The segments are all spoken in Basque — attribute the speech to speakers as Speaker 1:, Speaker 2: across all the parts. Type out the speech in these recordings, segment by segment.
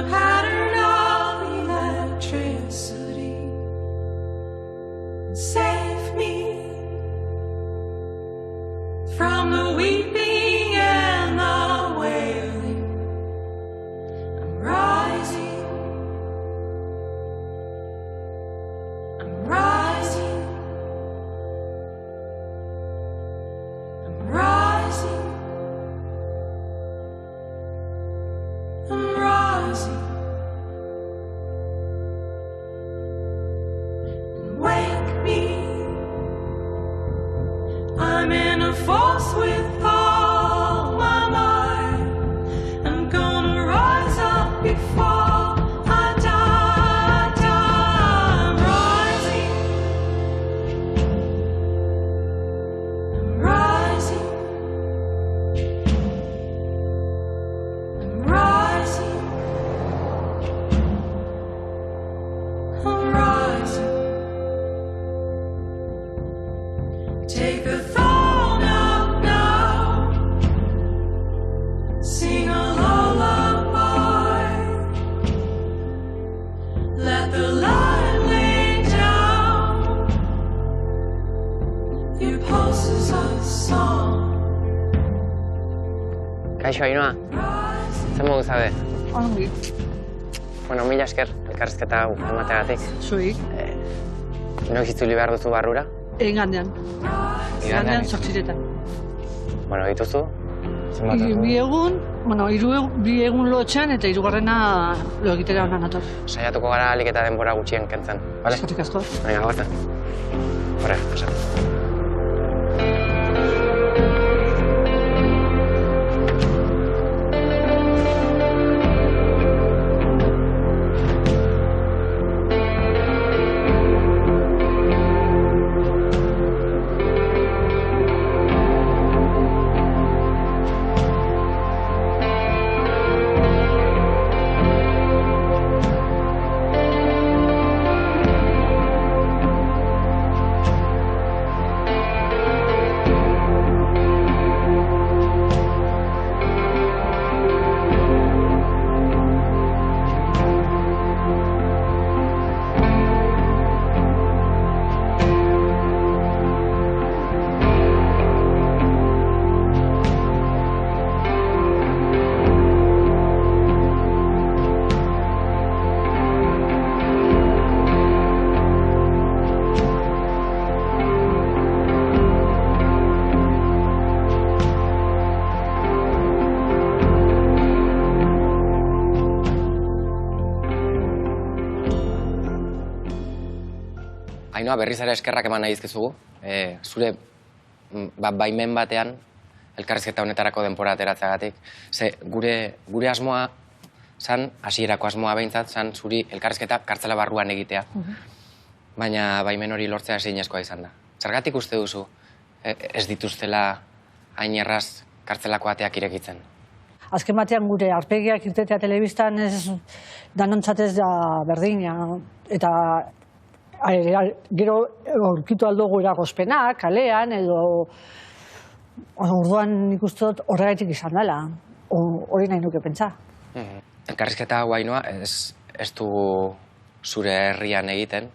Speaker 1: pattern of electricity. Save me from the weeping and the wailing. I'm rising. I'm rising. I'm rising. I'm rising. And wake me. I'm in a force with all my might. I'm gonna rise up before I die. I'm rising. I'm rising. I'm rising. I'm rising. Take the throne up now. Sing a lullaby. Let the light lay down your pulses of song.
Speaker 2: Kaixo, Ainhoa, zer modu zaude?
Speaker 3: Ongi,
Speaker 2: Bueno, mila esker, elkarrizketa hau emateagatik.
Speaker 3: zuik,
Speaker 2: Noiz itzuli behar duzu barrura?
Speaker 3: igandean. Igandean zortziretan.
Speaker 2: Bueno, dituzu? Zenbat ordu?
Speaker 3: Bi egun lotxan eta hirugarrena lo egitera honan nator.
Speaker 2: Saiatuko gara ahalik eta denbora gutxien kentzen, bale?
Speaker 3: Eskerrik asko.
Speaker 2: Venga, goazen. Horre, pasa. Ainhoa, berriz ere eskerrak eman nahi dizkizugu. Zure baimen batean, elkarrizketa honetarako denbora ateratzeagatik. Ze gure asmoa zan, hasierako asmoa behintzat, zan zuri elkarrizketa kartzela barruan egitea. Baina baimen hori lortzea ezinezkoa izan da. Zergatik uste duzu ez dituztela hain erraz kartzelako ateak irekitzen?
Speaker 3: Azken batean gure arpegiak irtetea telebistan ez danontzat ez da berdina. Eta gero aurkitu aldugu eragozpenak, kalean, edo orduan nik uste dut horregatik izan dela. Hori nahi nuke pentsa.
Speaker 2: Elkarrizketa hau, Ainhoa, ez dugu zure herrian egiten,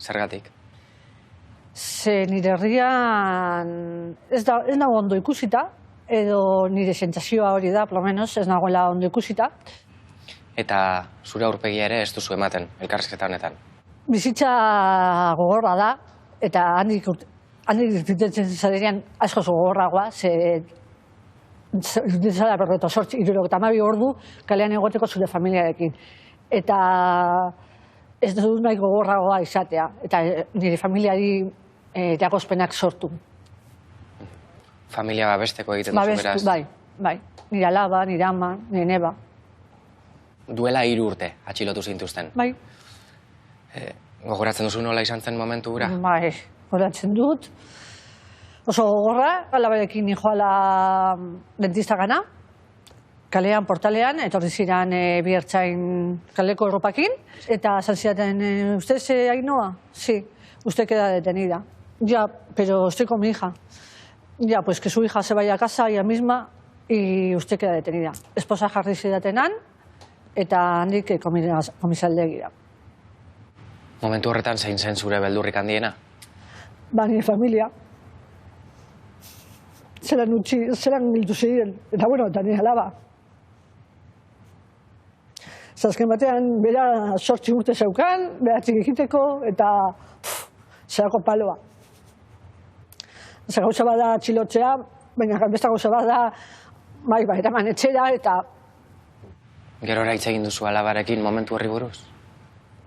Speaker 2: zergatik?
Speaker 3: Ze nire herrian ez nago ondo ikusita, edo nire sentsazioa hori da, plomenos, ez nagoela ondo ikusita.
Speaker 2: Eta zure aurpegia ere ez duzu ematen, elkarrizketa honetan.
Speaker 3: Bizitza gogorra da, eta handik irtetzen zarenean asko gogorragoa, ze irtetzala 78 ordu kalean egoteko zure familiarekin. Eta ez dut nahi gogorragoa izatea, eta nire familiari eragozpenak sortu.
Speaker 2: Familia babesteko egiten duzu beraz?
Speaker 3: Bai. Nire alaba, nire ama, nire neba.
Speaker 2: Duela 3 urte atxilotu zintuzten?
Speaker 3: Bai.
Speaker 2: Gogoratzen duzu nola izan zen momentu gura?
Speaker 3: Bai, gogoratzen dut. Oso gogorra, alabarekin nijoala dentista gana, kalean, portalean, etorri ziren bi ertzain kaleko erropakin, eta esan zidaten, ¿usted es Ainhoa? Sí, usted queda detenida. Ya, pero estoy con mi hija. Ya, pues que su hija se vaya a casa ella misma y usted queda detenida. Esposa jarri zidatenan, eta handik komisaldegira.
Speaker 2: Momentu horretan zein zen zure beldurrik handiena?
Speaker 3: Ba, nire familia. Zeran giltu ziren, eta bueno, eta nire alaba. Azken batean, bera 8 urte zeukan, beratzik egiteko, eta zerako paloa. Gauza bada txilotzea, baina beste gauza bada, eraman etxera, eta...
Speaker 2: Gerora hitz egin duzu alabarekin momentu horri buruz?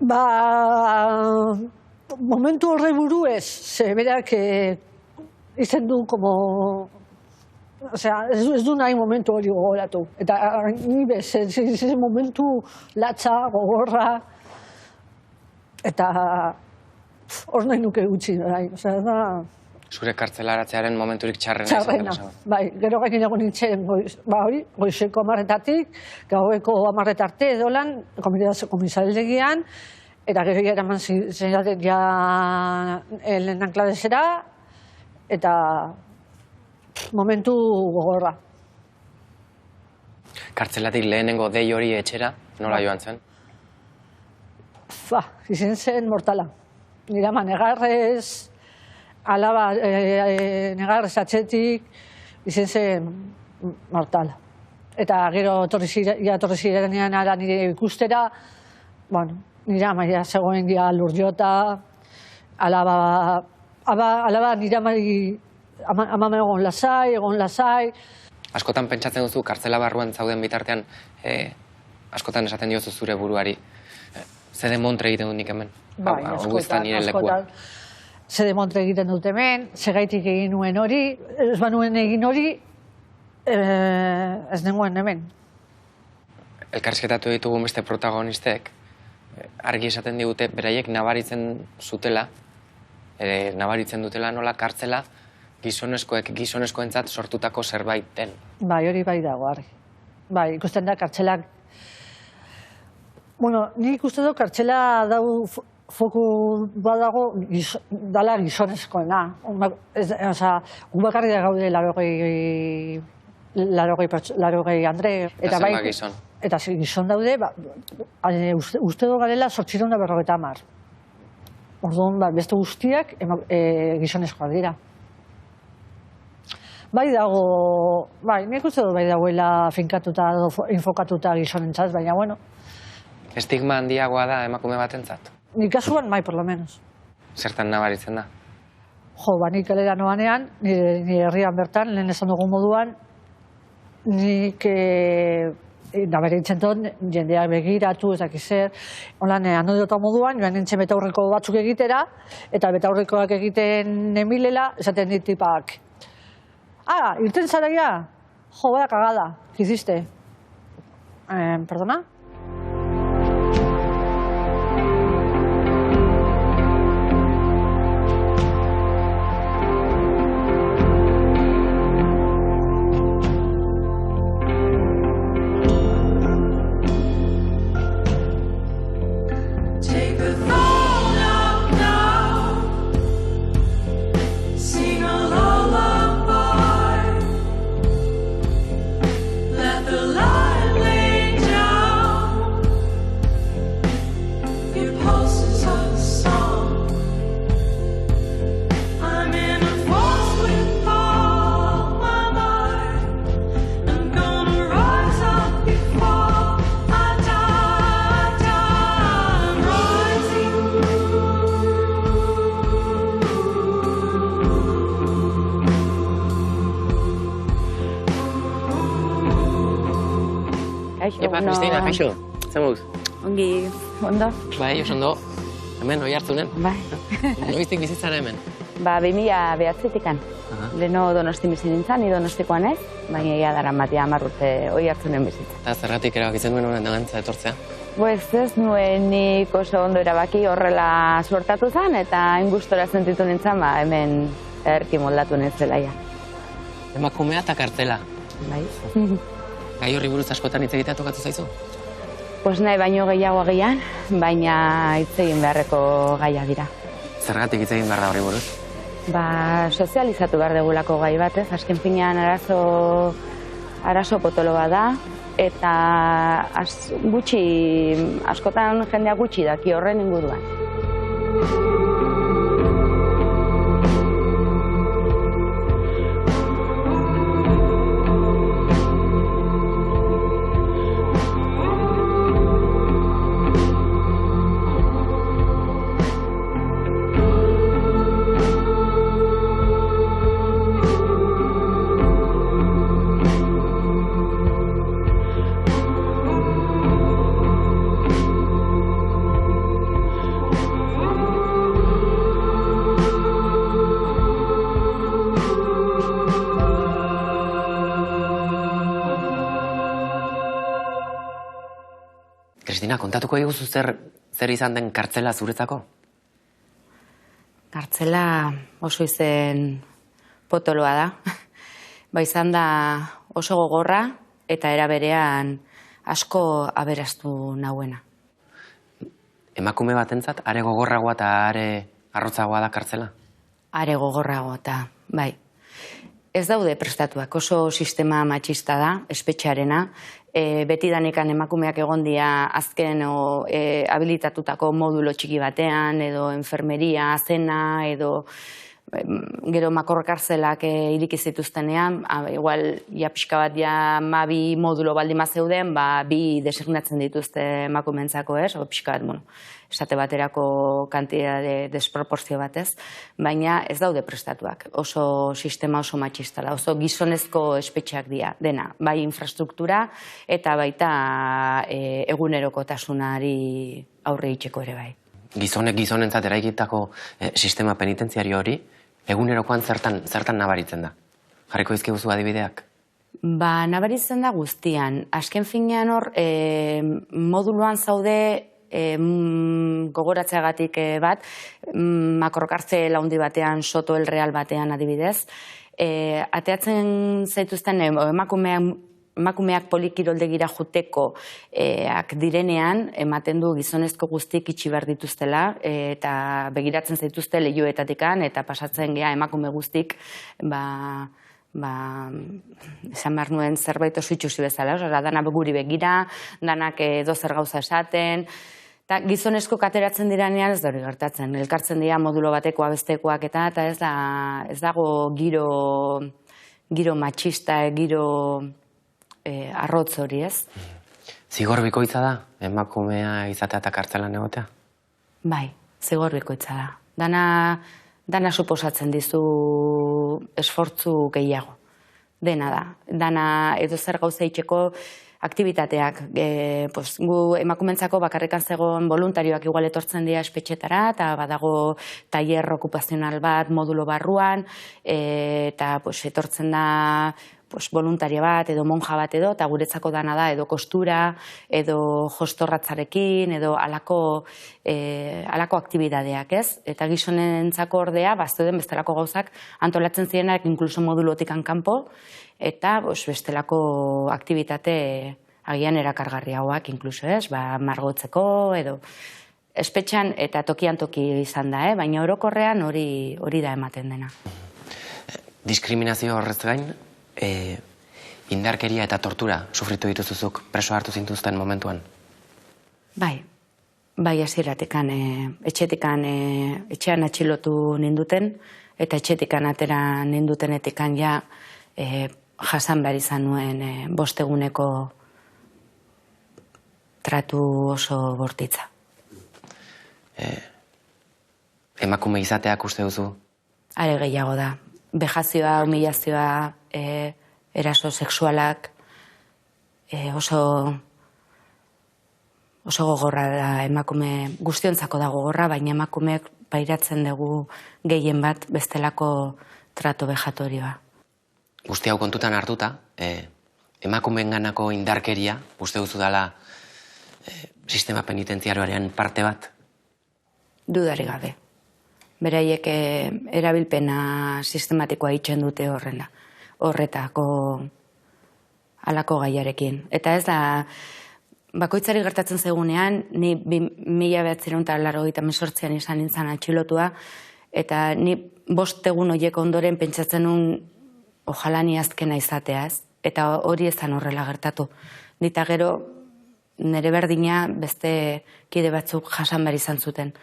Speaker 3: Ba, momentu horri buru ez, ze berak izen du como... Osea, ez du nahi momentu hori gogoratu. Eta ni bez, ez momentu latza, gogorra, eta hor nahi nuke gutxi. Osea, da...
Speaker 2: Zure kartzelaratzearen momenturik txarrena.
Speaker 3: Txarrena, bai. Gero gaikin egon nintzen, goizeko 10:00-tatik, gaueko 10:00 arte edolan, komisaldegian, eta gero eraman zenaten ja lehenan kladezera, eta momentu gogorra.
Speaker 2: Kartzelatik lehenengo dei hori etxera, nola joan zen?
Speaker 3: Izen zen mortala. Nirama negarrez, alaba negarrez atxetik, izen zen mortala. Eta gero torri zirenean ara nire ikustera, bueno, nirama ja zegoen ja lurdiota, alaba niramari Ama egon lasai.
Speaker 2: Askotan pentsatzen duzu, kartzela barruan zauden bitartean, askotan esaten diozu zure buruari, ze demontre egiten dut nik hemen.
Speaker 3: Bai, askotan. Ze demontre egiten dut hemen, segaitik egin nuen hori, ez banuen egin hori, ez nengoen hemen.
Speaker 2: Elkarrizketatu ditugun beste protagonistek, argi esaten digute, beraiek nabaritzen dutela nola kartzela, gizonezkoentzat sortutako zerbait den.
Speaker 3: Bai, hori bai dago, argi. Bai, ikusten da kartzelak... Bueno, nik ikusten dut kartzela dau foku badago dala gizonezkoena. Osa, bakarri da gaude 80 andre.
Speaker 2: Eta zenba gizon.
Speaker 3: Eta gizon daude, uste du garela 850. Orduan, beste guztiak gizonezkoa dira. Bai dago, nik uste dut bai dagoela finkatuta, infokatuta gizonentzat, baina bueno.
Speaker 2: Estigma handiagoa da emakume batentzat?
Speaker 3: Nik kasuan por lo menos.
Speaker 2: Zertan nabaritzen da?
Speaker 3: Jo, nik kalera noanean, nire herrian bertan, lehen esan dugun moduan, nik nabaritzen dut, jendeak begiratu, ez dakiz zer, holan anodota moduan, joan nintzen betaurreko batzuk egitera, eta betaurrekoak egiten nemilela, esaten dit tipak. Irten zara ya? Jo, vaya cagada. ¿Qué hiciste? ¿Perdona?
Speaker 1: Take the phone out now. Sing a lullaby. Let the light lay down. Your pulses are a song. I'm in a force with all my might. I'm gonna rise up before I die. I'm
Speaker 4: Kaixo,
Speaker 2: Epa, Cristina, kaixo, zemuz?
Speaker 4: Ongi, ondo?
Speaker 2: Bai, oso hemen, oi hartzunen.
Speaker 4: Bai.
Speaker 2: Noiztik bizitzara hemen?
Speaker 4: 2009-tikan. Leno Donosti bizi nintzen, ni Donostikoan ez, baina ia dara matia 10 urte oi hartzunen bizitza.
Speaker 2: Eta zergatik erabakitzen duen honen dagantza etortzea?
Speaker 4: Ez nuen nik oso ondo erabaki horrela suertatu zen, eta ingustora sentitu nintzen, hemen erki moldatu nintzela ja.
Speaker 2: Emakumea eta kartzela.
Speaker 4: Bai.
Speaker 2: Gai horri buruz askotan hitz egitea tokatu zaizu?
Speaker 4: Pues nahi baino gehiago agian, baina hitz egin beharreko gaia dira.
Speaker 2: Zergatik hitz egin behar da horri buruz?
Speaker 4: Sozializatu behar degulako gai bat, ez? Azken finean arazo potolo bat da, eta askotan jendea gutxi daki horren inguruan.
Speaker 2: Kristina, kontatuko diguzu zer izan den kartzela zuretzako?
Speaker 4: Kartzela oso izen potoloa da. Izan da oso gogorra eta era berean asko aberastu nauena.
Speaker 2: Emakume batentzat are gogorragoa eta are arrotzagoa da kartzela?
Speaker 4: Are gogorragoa eta, bai. Ez daude prestatuak, oso sistema matxista da, espetxearena. Beti danekan emakumeak egon dira azken habilitatutako modulo txiki batean, edo enfermeria, zena, edo gero makorkarzelak iriki zituztenean, igual ja pixka bat ja bi modulo baldin zeuden, bi designatzen dituzte emakumeentzako, ez? Pixka bat, bueno, esate baterako kantitate desproporzio batez, baina ez daude prestatuak. Oso sistema oso matxistala, oso gizonezko espetxeak dira, dena, bai infrastruktura eta baita egunerokotasunari aurre itxeko ere bai.
Speaker 2: Gizonek gizonentzat eraikitako sistema penitentziario hori, egunerokoan zertan nabaritzen da? Jarriko dizkiguzu adibideak?
Speaker 4: Nabaritzen da guztian. Azken finean hor, moduluan zaude gogoratzeagatik bat, makrokartzel handi batean, Soto el Real batean adibidez, ateatzen zaituzten emakumeak polikiroldegira juteko direnean, ematen du gizonezko guztik itxi behar dituztela, eta begiratzen zaituzte leihoetatikan, eta pasatzen gea emakume guztik, esan behar nuen zerbait oso itxusi bezala, danak guri begira, danak dozer gauza esaten, eta gizonezko ateratzen diranean ez da hori gertatzen, elkartzen dira modulo batekoa bestekoak eta ez dago giro matxista, giro arrotz hori, ez?
Speaker 2: Zigor bikoitza da, emakumea izatea eta kartzelan egotea?
Speaker 4: Bai, zigor bikoitza da. Dana suposatzen dizu esfortzu gehiago. Dena da. Dana edo zer gauza itxeko aktibitateak. Gu emakumentzako bakarrikan zegoen voluntarioak igual etortzen dira espetxetara, eta badago tailer okupazional bat modulo barruan, eta etortzen da voluntaria bat edo monja bat edo, eta guretzako dana da edo kostura, edo jostorratzarekin, edo alako aktibidadeak, ez? Eta gizonentzako ordea, zeuden bestelako gauzak antolatzen zirenak inkluso modulotikan kanpo, eta bestelako aktibitate agian erakargarriagoak inkluso, ez? Margotzeko, edo espetxan eta tokian toki izan da, baina orokorrean hori da ematen dena.
Speaker 2: Diskriminazio horrez gain, indarkeria eta tortura sufritu dituzuzuk preso hartu zintuzten momentuan?
Speaker 4: Bai hasieratekan, etxean atxilotu ninduten, eta etxetikan atera nindutenetikan ja jasan behar izan nuen 5 eguneko tratu oso bortitza.
Speaker 2: Emakume izateak uste duzu?
Speaker 4: Are gehiago da. Bejazioa, humilazioa, eraso sexualak, oso gogorra da emakume, guztiontzako da gogorra, baina emakumeek pairatzen dugu gehien bat bestelako trato bejatorioa.
Speaker 2: Guzti hau kontutan hartuta, emakumeenganako indarkeria, uste duzu dela sistema penitentziarioaren parte bat?
Speaker 4: Dudari gabe. Beraiek erabilpena sistematikoa itxen dute horretako halako gaiarekin. Eta ez da, bakoitzari gertatzen zegunean, ni 1988an izan nintzen atxilotua, eta ni 5 egun horiek ondoren pentsatzen nun ojala ni azkena izateaz, eta hori ezan horrela gertatu. Nita gero nire berdina beste kide batzuk jasan behar izan zuten.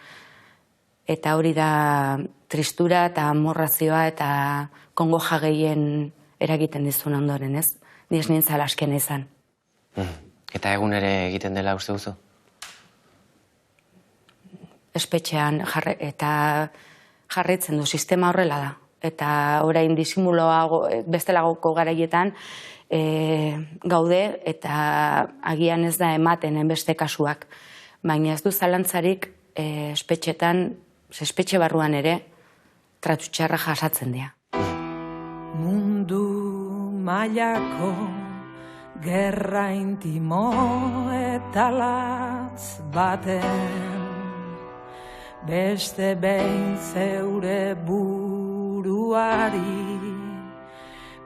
Speaker 4: Eta hori da tristura eta amorrazioa eta kongoja gehien eragiten dizun ondoren, ez? Ni ez nintzala askena izan.
Speaker 2: Eta egun ere egiten dela uste duzu?
Speaker 4: Espetxean eta jarraitzen du, sistema horrela da. Eta orain disimuloa bestelagoko garaietan gaude eta agian ez da ematen beste kasuak. Baina ez du zalantzarik espetxetan, espetxe barruan ere, tratu txarra jasatzen dira.
Speaker 1: Mundu mailako gerra intimo eta latz baten beste behin zeure buruari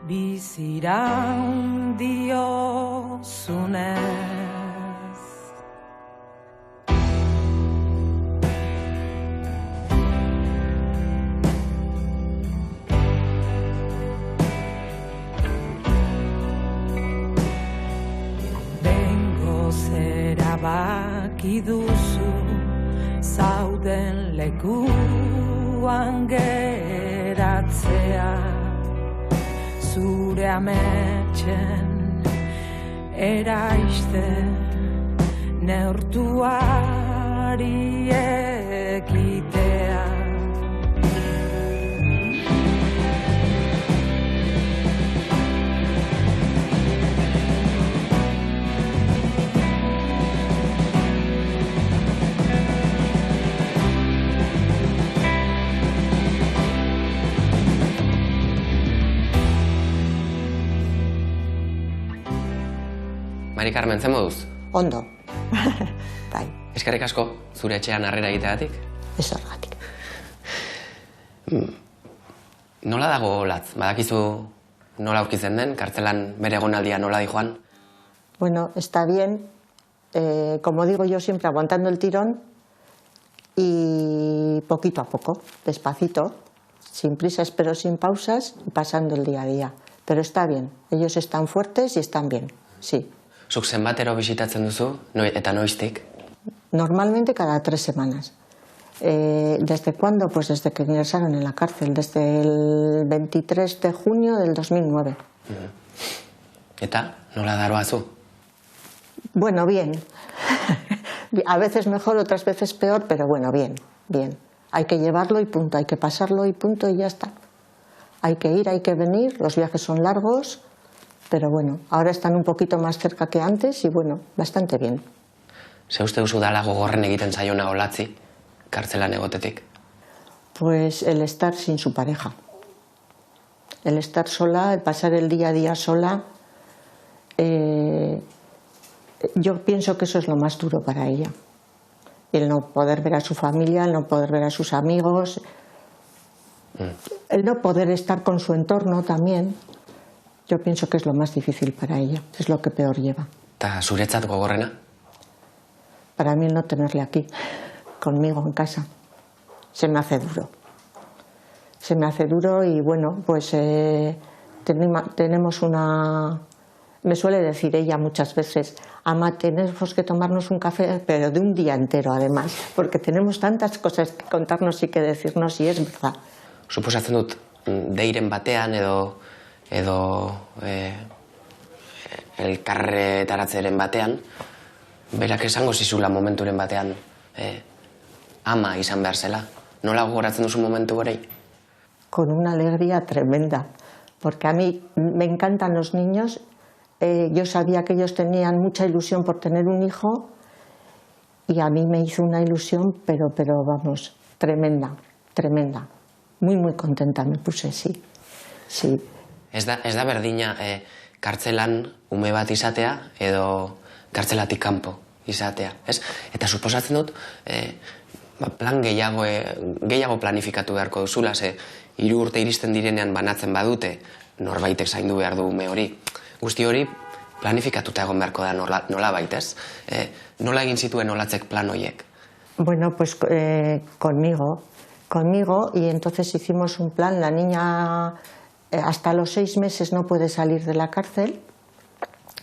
Speaker 1: biziran diozunez. Bengoz erabaki duzu zauden lekuan geratzea, zure ametxen eraiste neurtuari ekitea.
Speaker 2: Mari Carmen, zen moduz?
Speaker 5: Ondo. Bai,
Speaker 2: Eskerrik asko, zure etxean harrera egiteagatik.
Speaker 5: ez horregatik.
Speaker 2: Nola dago Latz? Badakizu nola aurkitzen den, kartzelan bere egonaldia nola dijoan?
Speaker 5: Bueno, está bien, como digo yo siempre, aguantando el tirón y poquito a poco, despacito, sin prisas pero sin pausas, y pasando el día a día. Pero está bien, ellos están fuertes y están bien, sí.
Speaker 2: Zuk zenbatero bisitatzen duzu, eta noiztik?
Speaker 5: Normalmente cada 3 semanas. ¿Desde cuándo? Pues desde que ingresaron en la cárcel, desde el 23 de junio del 2009.
Speaker 2: Eta, nola daroazu?
Speaker 5: Bueno, bien. A veces mejor, otras veces peor, pero bueno, bien, bien. Hay que llevarlo y punto, hay que pasarlo y punto y ya está. Hay que ir, hay que venir, los viajes son largos, pero bueno, ahora están un poquito más cerca que antes y bueno, bastante bien.
Speaker 2: Ze uste duzu dala gogorren egiten zaiona Olatzi, kartzelan egotetik?
Speaker 5: Pues el estar sin su pareja. El estar sola, el pasar el día a día sola, yo pienso que eso es lo más duro para ella. El no poder ver a su familia, el no poder ver a sus amigos, el no poder estar con su entorno también. Yo pienso que es lo más difícil para ella, es lo que peor lleva.
Speaker 2: Eta zuretzat gogorrena?
Speaker 5: Para mí el no tenerle aquí, conmigo en casa, se me hace duro. Se me hace duro y bueno, pues tenemos una... Me suele decir ella muchas veces, ama, tenemos que tomarnos un café, pero de un día entero además, porque tenemos tantas cosas que contarnos y que decirnos y es verdad.
Speaker 2: Suposatzen dut, deiren batean edo elkarretaratzeren batean, berak esango zizula momenturen batean ama izan behar zela. Nola gogoratzen duzu momentu horei?
Speaker 5: Con una alegría tremenda, porque a mí me encantan los niños. Yo sabía que ellos tenían mucha ilusión por tener un hijo y a mí me hizo una ilusión, pero vamos, tremenda, tremenda. Muy, muy contenta me puse, sí. Sí.
Speaker 2: Ez da berdina kartzelan ume bat izatea edo kartzelatik kanpo izatea, ez? Eta suposatzen dut, plan gehiago planifikatu beharko duzula, ze 3 urte iristen direnean banatzen badute, norbaitek zaindu behar du ume hori. Guzti hori planifikatuta egon beharko da nola baitez. Nola egin zituen Olatzek plan horiek?
Speaker 5: Bueno, pues conmigo, y entonces hicimos un plan. La niña hasta los 6 meses no puede salir de la cárcel,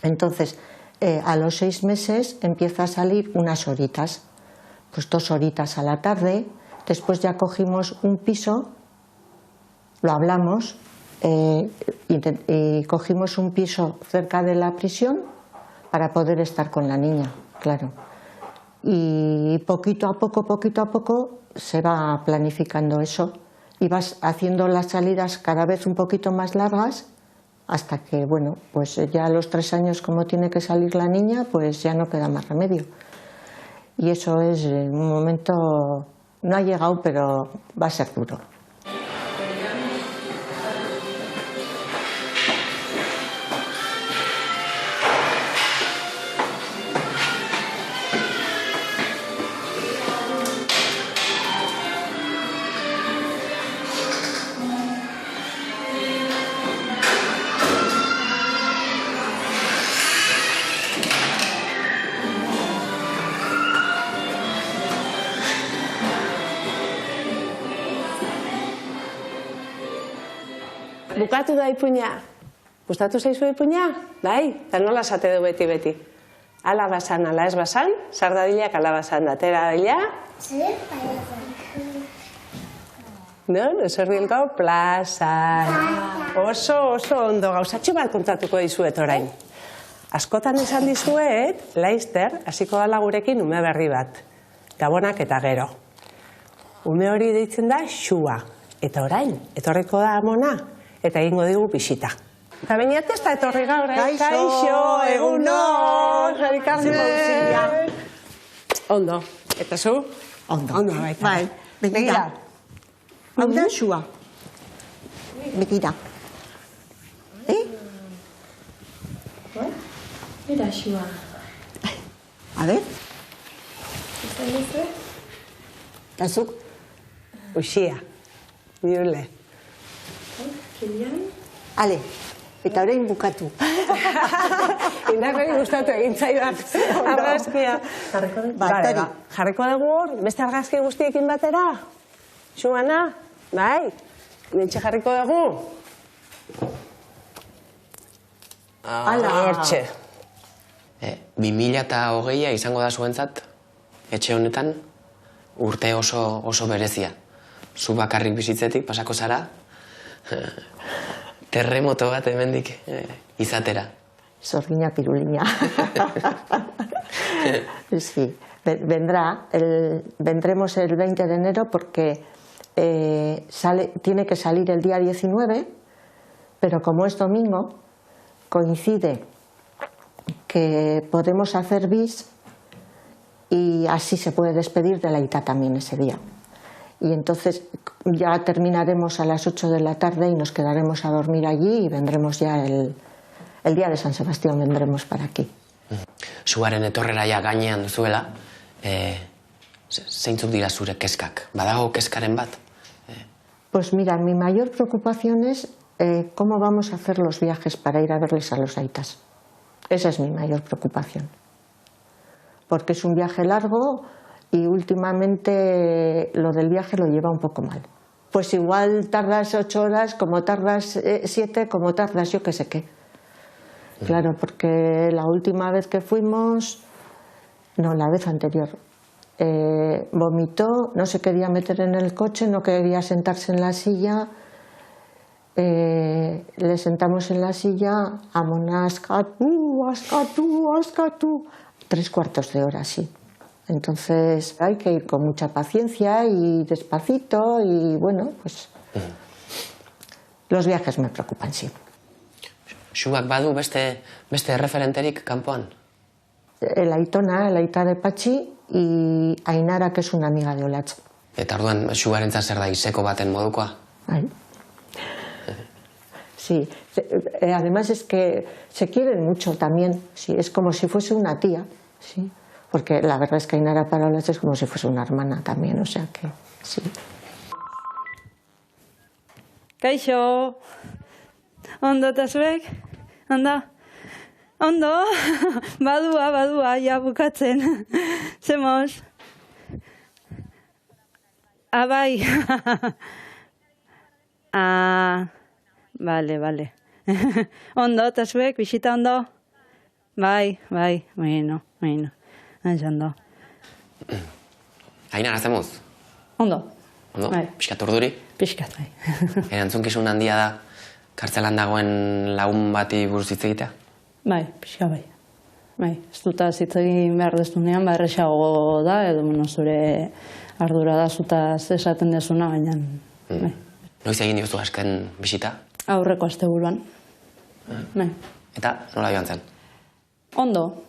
Speaker 5: entonces a los 6 meses empieza a salir unas horitas, pues 2 horitas a la tarde. Después ya cogimos un piso, lo hablamos, y cogimos un piso cerca de la prisión para poder estar con la niña, claro. Y poquito a poco se va planificando eso y vas haciendo las salidas cada vez un poquito más largas hasta que, bueno, pues ya a los 3 años, como tiene que salir la niña, pues ya no queda más remedio. Y eso es un momento, no ha llegado, pero va a ser duro.
Speaker 6: Bukatu da ipuina. Gustatu zaizu ipuina? Bai, eta nola esate du beti. Ala basan, ala ez basan, sardadilak ala basan, atera dila. Non, eserril gaur plazan. Oso ondo, gauzatxo bat kontatuko dizuet orain. Askotan esan dizuet, Laizter, hasiko dala gurekin ume berri bat. Gabonak eta gero. Ume hori deitzen da Xua. Eta orain, etorriko da amona. Eta egingo digu bisita. Eta bainat ez da etorri gaur, Kaixo, egunon, Jarikarri Mauzia. Ondo, eta zu?
Speaker 5: Ondo.
Speaker 6: Ondo baita.
Speaker 5: Bai, begira. Hau da Xua. Begira.
Speaker 7: Mira, Xua.
Speaker 5: A ver.
Speaker 7: ¿Están listos?
Speaker 5: Eta zuk?
Speaker 6: Uxia, Iule.
Speaker 7: Kilian?
Speaker 5: Ale, eta orain bukatu.
Speaker 6: Indarrei gustatu egin zaidan argazkia.
Speaker 7: Jarriko dut?
Speaker 5: Batari.
Speaker 6: Jarriko dugu hor, beste argazki guztiekin batera? Xuana? Bai? Nintxe jarriko dugu?
Speaker 5: Ala.
Speaker 6: Hortxe.
Speaker 2: 2020a izango da zuentzat, etxe honetan, urte oso berezia. Zu bakarrik bizitzetik pasako zara, terremoto bat hemendik izatera.
Speaker 5: Sorgina pirulina. Sí, vendremos el 20 de enero porque tiene que salir el día 19, pero como es domingo, coincide que podemos hacer bis y así se puede despedir de la Aita también ese día. Y entonces ya terminaremos a las 8 de la tarde y nos quedaremos a dormir allí y vendremos ya el día de San Sebastián, vendremos para aquí.
Speaker 2: Suaren etorrera ja gainean duzuela, zeintzuk dira zure keskak? Badago keskaren bat?
Speaker 5: Pues mira, mi mayor preocupación es cómo vamos a hacer los viajes para ir a verles a los aitas. Esa es mi mayor preocupación. Porque es un viaje largo y últimamente lo del viaje lo lleva un poco mal. Pues igual tardas 8 horas, como tardas 7, como tardas yo que sé qué. Claro, porque la última vez que fuimos, no, la vez anterior, vomitó, no se quería meter en el coche, no quería sentarse en la silla. Le sentamos en la silla, amona, askatu, 3 cuartos de hora, sí. Entonces hay que ir con mucha paciencia y despacito y bueno, pues los viajes me preocupan, sí.
Speaker 2: Xuak badu beste referenterik kanpoan?
Speaker 5: El Aitona, el Aita de Patxi y Ainara, que es una amiga de Olatz.
Speaker 2: Eta orduan Xuarentzat zer da izeko baten modukoa?
Speaker 5: Ay. Sí, además es que se quieren mucho también, sí, es como si fuese una tía, sí. Porque la verdad es que Ainara para Olatz es como si fuese una hermana también, o sea que sí.
Speaker 8: Kaixo, ondo eta zuek? Ondo? Ondo? Badua, ja bukatzen. Zemoz? Bai. Bale. Ondo eta zuek, bisita ondo? Bai, bueno. Aizu, ondo.
Speaker 2: Aina, arazemuz?
Speaker 8: Ondo.
Speaker 2: Ondo?
Speaker 8: Bai.
Speaker 2: Piskat urduri?
Speaker 8: Piskat, bai.
Speaker 2: Erantzunkizun handia da, kartzelan dagoen lagun bati buruz hitz egitea?
Speaker 8: Bai, pixka bai. Bai, ez dut hitz egin behar dezunean, erresago da, edo zure ardura da zutaz esaten dezuna, baina... Bai.
Speaker 2: Noiz egin diozu azken bisita?
Speaker 8: Aurreko asteburuan. Bai.
Speaker 2: Eta nola joan zen?
Speaker 8: Ondo.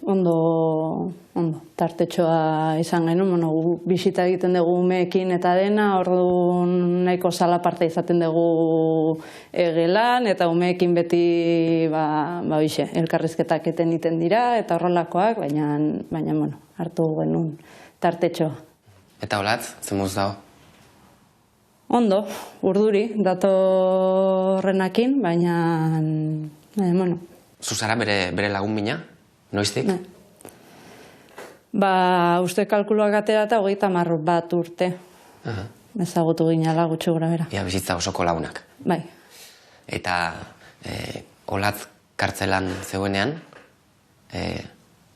Speaker 8: Tartetxoa izan genuen, bisita egiten dugu umeekin eta dena, orduan nahiko sala parte izaten dugu gelan, eta umeekin beti, elkarrizketak eten dira, eta horrelakoak, baina, hartu genuen tartetxoa.
Speaker 2: Eta Olatz, zemuz dago?
Speaker 8: Ondo, urduri, datorrenakin, baina,
Speaker 2: Zuzara bere lagun bina? Noiztik?
Speaker 8: Uste kalkuloak atera eta 31 urte. Ezagutu ginala gutxi gora bera.
Speaker 2: Ia bizitza osoko lagunak.
Speaker 8: Bai.
Speaker 2: Eta Olatz kartzelan zeuenean,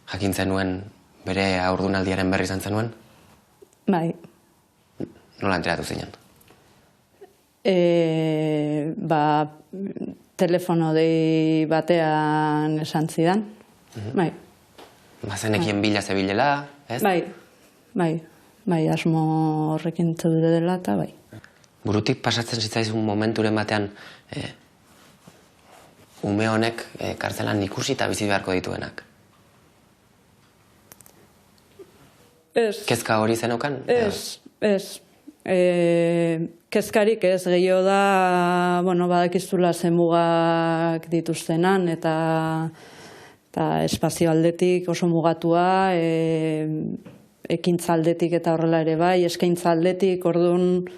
Speaker 2: jakintzen nuen bere haurdunaldiaren berri izan zenuen?
Speaker 8: Bai.
Speaker 2: Nola enteratu zinen?
Speaker 8: Telefono dei batean esan zidan. Bai.
Speaker 2: Bazenekien bila zebilela, ez?
Speaker 8: Bai, asmo horrekin zeudure dela eta bai.
Speaker 2: Burutik pasatzen zitzaizun momenturen batean ume honek kartzelan ikusi eta bizi beharko dituenak?
Speaker 8: Ez.
Speaker 2: Kezka hori zenokan?
Speaker 8: Ez. Kezkarik ez, gehiago da, badakizula zenmugak dituztenan, eta espazio aldetik oso mugatua, ekintza aldetik eta horrela ere bai, eskaintza aldetik, orduan,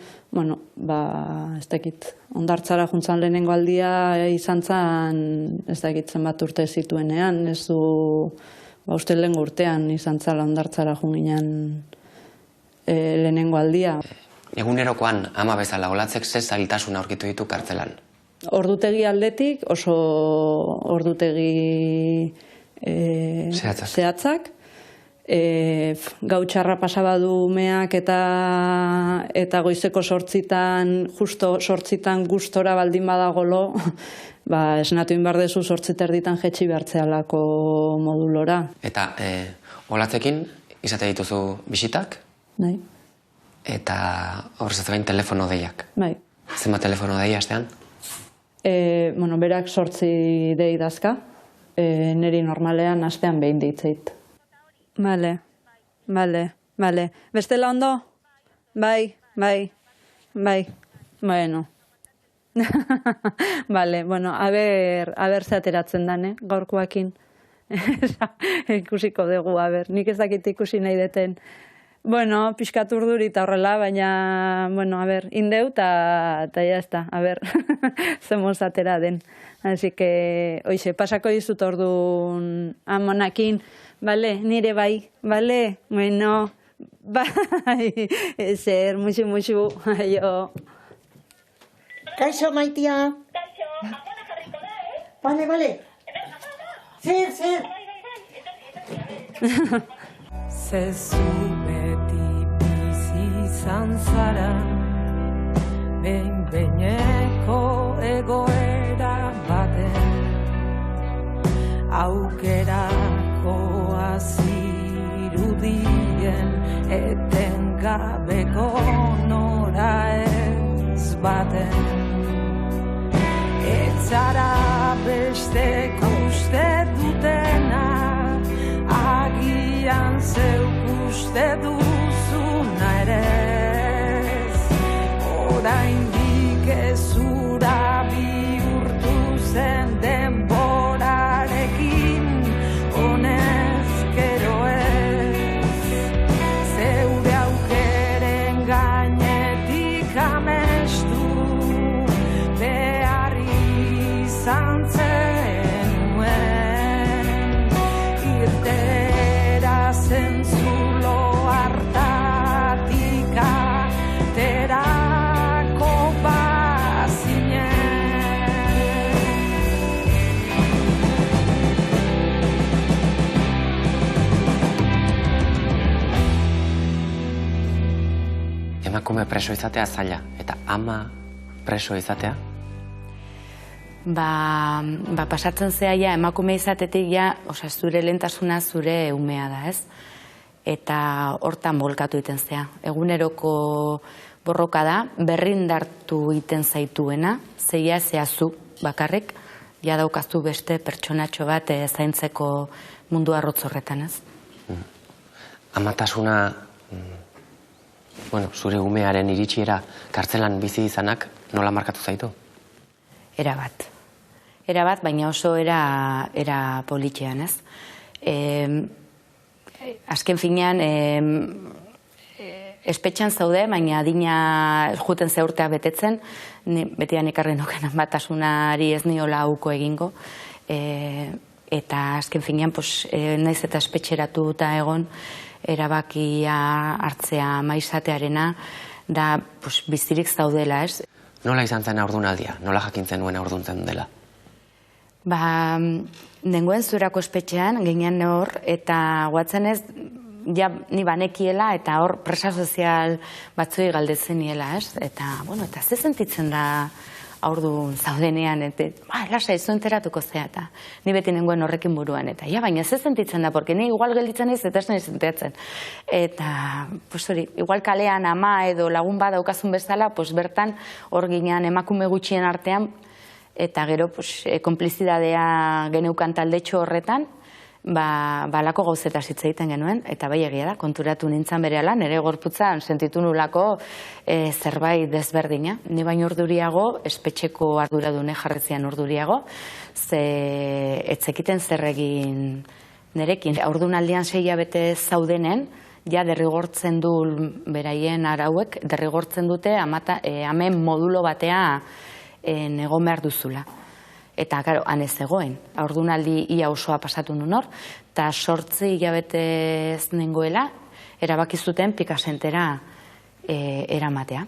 Speaker 8: ez dakit, ondartzara juntzan lehenengo aldia izan zan, ez dakit zenbat urte zituenean, ez du, uste lehengo urtean izan zala ondartzara junginan lehenengo aldia.
Speaker 2: Egunerokoan ama bezala Olatzek ze zailtasun aurkitu ditu kartzelan?
Speaker 8: Ordutegi aldetik, oso ordutegi zehatzak. Gau txarra pasabadu umeak eta goizeko 8 justo 8 gustora baldin badagolo, esnatu inbardezu 8:30 jetxi behartzealako modulora.
Speaker 2: Eta Olatzekin izate dituzu bisitak?
Speaker 8: Bai.
Speaker 2: Eta horrezat bain telefono deiak.
Speaker 8: Bai.
Speaker 2: Zenbat telefono deia astean?
Speaker 8: Berak 8 dei dazka. Neri normalean astean behin deitzeit. Bale. Bestela ondo? Bai. Bueno. Bale, aber ze ateratzen dan, gaurkoakin. Ikusiko dugu, nik ez dakit ikusi nahi deten. Pixkat urduri eta horrela, baina, indeu eta jazta, zemoz atera den. Así que, pasako dizut orduan amonakin, nire bai, bueno, bai, zer, muxu, aio.
Speaker 5: Kaixo, Maitia.
Speaker 9: Kaixo, amona jarriko da,
Speaker 5: Bale. Zer.
Speaker 1: Zezu beti bizi izan zara, behin-behineko egoera baten, aukerako azirudien etengabeko nora ez baten. Ez zara bestek uste dutena, agian zeuk uste duzuna ere ez, oraindik ezura bihurtu zen denborarekin, honezkero ez, zeure aukeren gainetik amestu behar izan zenuen, irtera zentzulo harta
Speaker 2: emakume preso izatea zaila, eta ama preso izatea?
Speaker 4: Pasatzen zea ja, emakume izatetik ja, zure lehentasuna zure umea da, ez? Eta hortan bolkatu iten zea. Eguneroko borroka da, berrindartu iten zaituena, zeia zehazu bakarrik, ja daukaztu beste pertsonatxo bat zaintzeko mundu arrotz horretan, ez?
Speaker 2: Amatasuna, zure umearen iritsiera kartzelan bizi izanak nola markatu zaitu?
Speaker 4: Erabat. Erabat, baina oso era politxean, ez? Azken finean, espetxan zaude, baina adina juten zeurtea betetzen, betian ekarri nuken amatasunari ez niola hauko egingo, eta azken finean, naiz eta espetxeratu eta egon, erabakia hartzea maizatearena, da bizirik zaudela, ez?
Speaker 2: Nola izan zen haurdunaldia? Nola jakintzen nuen haurduntzen dela?
Speaker 4: Nengoen Zurako espetxean, ginean hor, eta guatzen ez, ja, ni banekiela, eta hor presa sozial batzui galdetzen niela, ez? Eta, eta ze sentitzen da haurdun zaudenean, eta, lasa, izo enteratuko zea, eta ni beti nengoen horrekin buruan, eta, baina ze sentitzen da, porque ni igual gelditzen naiz, eta ez nahi sentitzen. Eta, igual kalean ama edo lagun bat daukazun bezala, bertan hor ginean emakume gutxien artean, eta gero konplizidadea geneukan taldetxo horretan, balako gauzeta hitz egiten genuen, eta bai egia da, konturatu nintzen berehala, nire gorputzan sentitu nulako zerbait desberdina. Ni baino urduriago, espetxeko arduradune jarretzean urduriago, ze etzekiten zer egin nerekin. Haurdunaldian 6 hilabete zaudenen, ja derrigortzen du beraien arauek, derrigortzen dute amen modulo batea egon behar duzula. Eta, karo, han ez egoen. Haurdunaldi ia osoa pasatu nun hor, eta 8 hilabete ez nengoela, erabaki zuten pikasentera eramatea.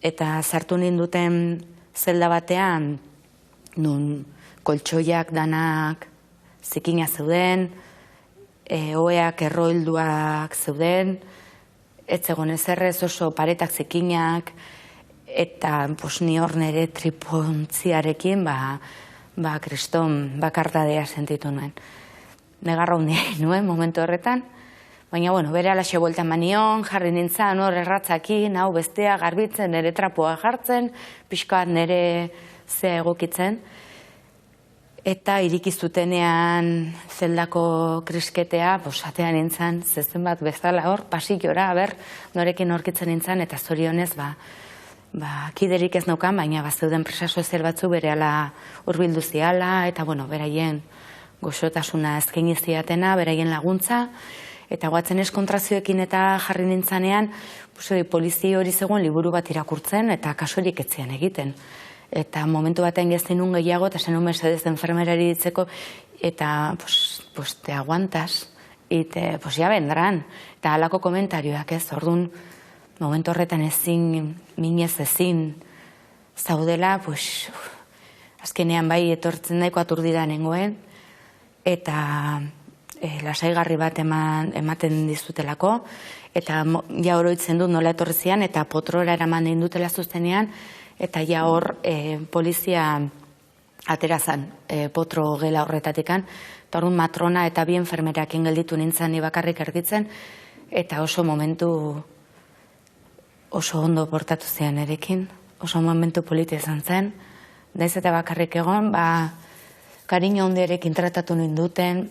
Speaker 4: Eta sartu ninduten zelda batean, nun koltsoiak danak zikina zeuden, oeak erroilduak zeuden, ez zegoen ezerrez oso paretak zikinak, eta ni hor nire tripontziarekin, kriston bakardadea sentitu nuen. Negarra hundia nuen momentu horretan, baina, bere alaxe bueltan manion, jarri nintzen, hor erratzakin, hau bestea, garbitzen, nire trapoa jartzen, pixkoat nire zea egokitzen, eta irikizutenean zeldako krisketea, atean nintzen, zezen bat bezala hor, pasillora, norekin horkitzen nintzen, eta zorionez, kiderik ez naukan, baina zeuden presa sozial batzu berehala hurbildu ziala, eta beraien goxotasuna eskaini ziatena, beraien laguntza, eta guatzen ez kontrazioekin eta jarri nintzanean, polizio hori zegoen liburu bat irakurtzen, eta kasurik etzian egiten. Eta momentu batean gezten nun gehiago, eta zen mesedez enfermerari ditzeko, eta, te aguantas, eta, ya vendrán, eta halako komentarioak ez, orduan, momentu horretan minez ezin zaudela, azkenean bai etortzen daiko aturdida nengoen, eta lasaigarri bat ematen dizutelako, eta ja oroitzen dut nola etorri zian, eta potrora eraman dutela zuzenean, eta ja hor polizia aterazan potro gela horretatikan, eta hor matrona eta bi enfermerakin gelditu nintzen ni bakarrik erditzen, eta oso momentu oso ondo portatu zian erekin, oso momentu politia izan zen, daiz eta bakarrik egon, kariño honderekin tratatu ninduten,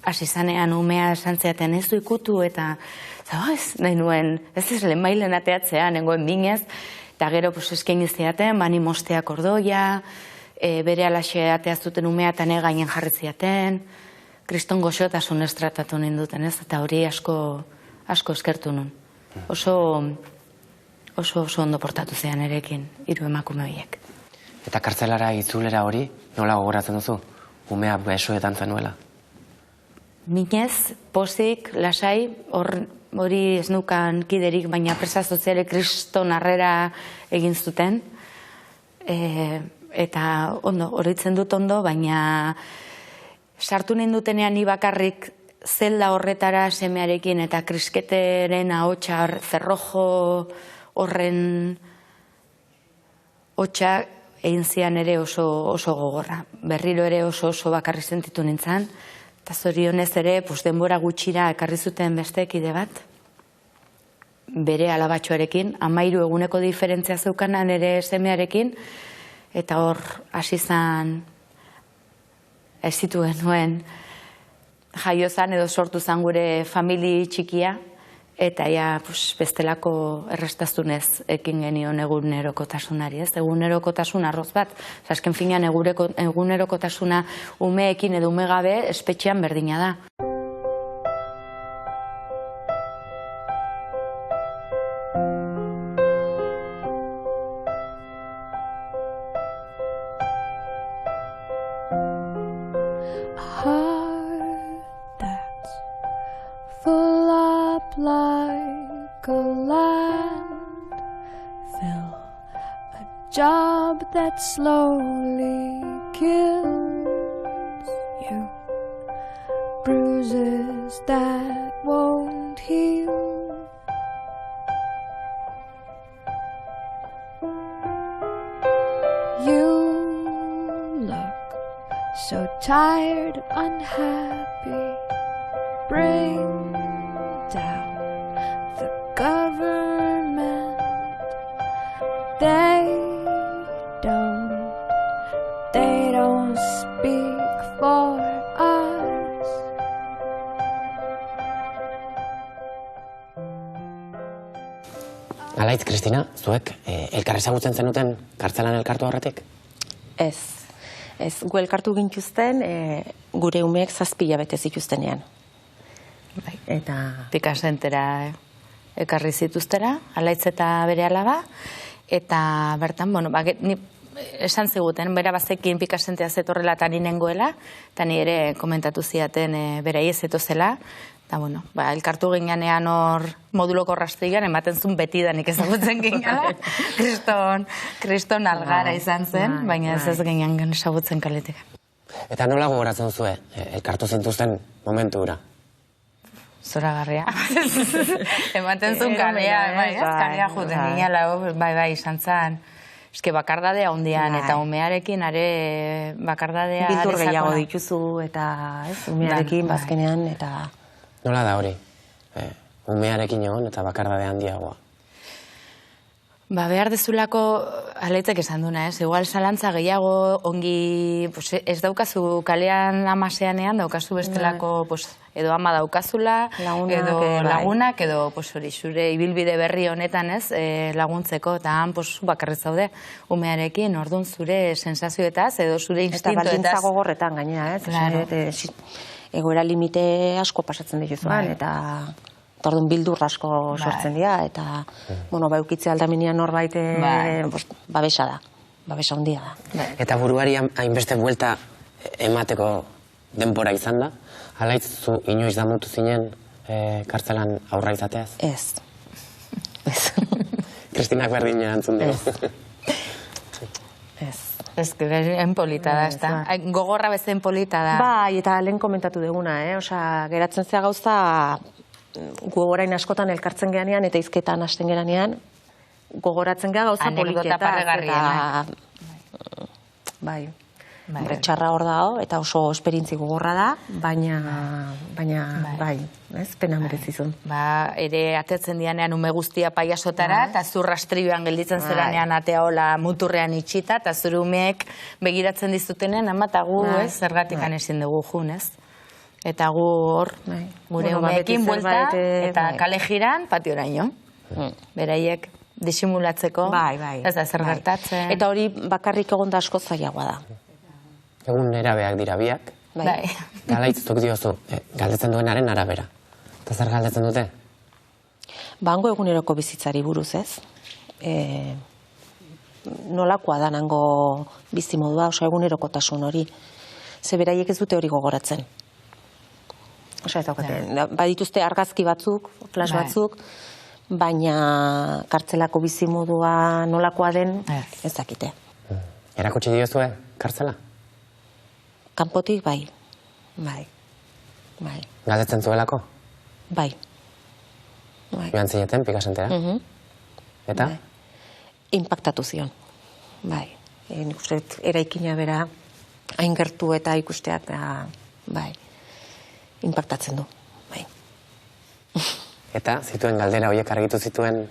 Speaker 4: hasi zanean umea esan zeaten ez du ikutu, eta ez nahi nuen, ez lehen mailen ateatzea, nengoen minez, eta gero eskaini ziaten, bani mosteak ordoia, bere alaxe atea zuten umea eta gainen jarri ziaten, kriston goxotasun tratatu ninduten, ez, eta hori asko eskertu nun. Oso ondo portatu zean erekin, 3 emakume horiek.
Speaker 2: Eta kartzelara itzulera hori, nola gogoratzen duzu? Umea besoetan zenuela?
Speaker 4: Minez, pozik, lasai, hori ez nukan kiderik, baina presa sozialek kriston harrera egin zuten. Eta ondo, horitzen dut ondo, baina sartu nindutenean ni bakarrik zelda horretara semearekin eta krisketeren ahotsa zerrojo horren hotxa egin zian ere oso gogorra. Berriro ere oso bakarri sentitu nintzen, eta zorionez ere denbora gutxira ekarri zuten beste kide bat, bere alabatxoarekin, 13 eguneko diferentzia zeukanan ere semearekin, eta hor hasi zan ez zituen nuen jaio zan edo sortu zan gure famili txikia, eta bestelako errestaztunez ekin genion egunerokotasunari, ez? Egunerokotasun arroz bat. Azken finean egunerokotasuna umeekin edo ume gabe espetxean berdina da.
Speaker 1: Job that slowly kills you, bruises that won't heal. You look so tired, unhappy. Bring down the government. They don't speak for us.
Speaker 2: Alaitz, Kristina, zuek elkar ezagutzen zenuten kartzelan elkartu horretik?
Speaker 7: Ez, gu elkartu gintuzten gure umeek 7 hilabete zituztenean.
Speaker 4: Eta pikasentera ekarri zituztera, Alaitz eta bere alaba, eta bertan, ni esan ziguten, bera bazekin pikasentea zetorrela eta ninengoela, eta ni ere komentatu ziaten berai ez zetozela, eta elkartu ginean hor moduloko rastrigan, ematen zuen betidanik ezagutzen gineala, kriston algara izan zen, baina ez ginean ezagutzen kaletik.
Speaker 2: Eta nola gogoratzen zuen, elkartu zintuzten momentu hura?
Speaker 4: Zoragarria. Ematen zuen kalea juten gineala, bai, izan zen. Eske bakardadea hondian, eta umearekin are bakardadea...
Speaker 7: Bildur gehiago dituzu, eta umearekin bazkenean, eta...
Speaker 2: Nola da hori? Umearekin egon eta bakardadea handiagoa.
Speaker 4: Behar dezulako, Alaitzek esan duna, igual zalantza gehiago ongi, ez daukazu kalean amaseanean, daukazu bestelako, edo ama daukazula, edo lagunak, edo zure ibilbide berri honetan laguntzeko, eta han bakarri zaude umearekin, orduan zure sensazioetaz, edo zure instintoetaz.
Speaker 7: Eta baldintza gogorretan gainera, egoera limite asko pasatzen dituzuan, eta... Orduan bildur asko sortzen dira, eta baukitze aldaminean norbait babesa da, babesa handia da.
Speaker 2: Eta buruari hainbeste buelta emateko denbora izan da? Alaitz, zu inoiz damutu zinen kartzelan aurra izateaz?
Speaker 7: Ez.
Speaker 2: Kristinak berdin erantzun dugu.
Speaker 7: Ez.
Speaker 4: Ez, enpolita da, ez da. Gogorra bezen polita da.
Speaker 7: Bai, eta lehen komentatu duguna, geratzen zea gauza... Gogorain askotan elkartzen geanean eta izketan hasten geranean gogoratzen gea gauza politiketa bai, txarra hor dago eta oso esperintzi gogorra da, baina bai, pena merezizun.
Speaker 4: Ere atetzen dianean ume guztia paiasotara eta zu rastrioan gelditzen zeranean atea hola muturrean itxita eta zure umeek begiratzen dizutenen amatagu zergatik ezin dugu jun, ez? Eta gu hor, gure umeekin buelta, eta kale jiran, patioraino. Beraiek disimulatzeko, ez da zer gertatzen.
Speaker 7: Eta hori bakarrik egon da asko zailagoa da.
Speaker 2: Egun nerabeak dira biak. Alaitz, zuk diozu, galdetzen duenaren arabera. Eta zer galdetzen dute?
Speaker 7: Hango eguneroko bizitzari buruz, ez? Nolakoa da nango bizimodua, egunerokotasun hori. Ze beraiek ez dute hori gogoratzen. Badituzte argazki batzuk, flash batzuk, baina kartzelako bizimodua nolakoa den ez dakite.
Speaker 2: Erakutsi diozue kartzela?
Speaker 7: Kanpotik bai.
Speaker 2: Galdetzen zuelako?
Speaker 7: Bai.
Speaker 2: Joan zineten pikasentera? Eta?
Speaker 7: Inpaktatu zion. Bai. Nik uste eraikina bera hain gertu eta ikusteak bai. Inpaktatzen du. Bai.
Speaker 2: Eta zituen galdera horiek argitu zituen?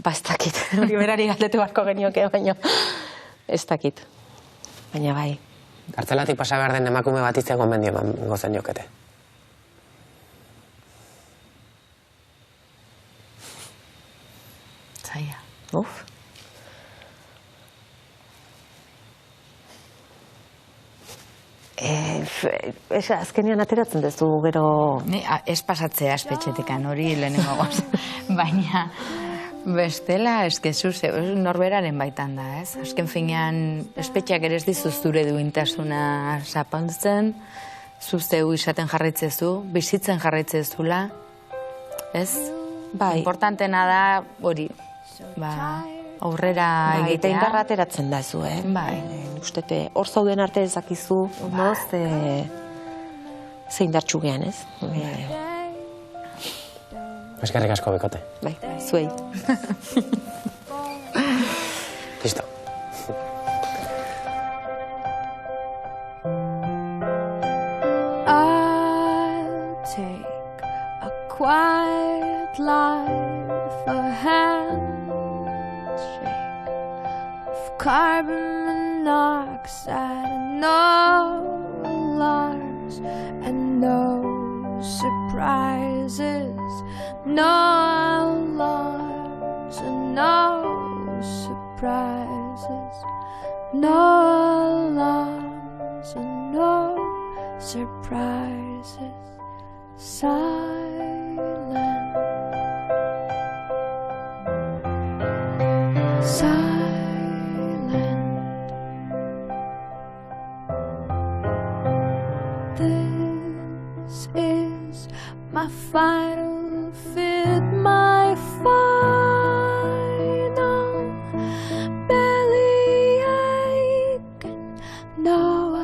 Speaker 7: Ez dakit. Hori berari galdetu beharko genioke, baina ez dakit. Baina bai.
Speaker 2: Kartzelatik pasa behar den emakume bat izan gomendio emango zeniokete.
Speaker 4: Zaila.
Speaker 7: Uf. Azkenean ateratzen duzu gero...
Speaker 4: Ez pasatzea espetxetekan hori lehenengo goz. Baina bestela norberaren baitan da, ez? Azken finean espetxeak ere ez dizuz zure duintasuna zapaltzen, zuzteu izaten jarraitzezu, bizitzen jarraitzezula, ez?
Speaker 7: Bai.
Speaker 4: Importantena da hori, aurrera egitea.
Speaker 7: Eta indarra ateratzen da zu,
Speaker 4: Bai.
Speaker 7: Ustete, hor zauden arte ezakizu, ondo, zein dartxu gehan, ez?
Speaker 2: Eskerrik asko, Bikote.
Speaker 7: Bai, zuei.
Speaker 2: Listo.
Speaker 1: I'll take a quiet life, a handshake of carbon monoxide, and no alarms and no surprises, no alarms and no surprises, no alarms and no surprises. Silent, silent. This is my final fit, my final bellyache, and no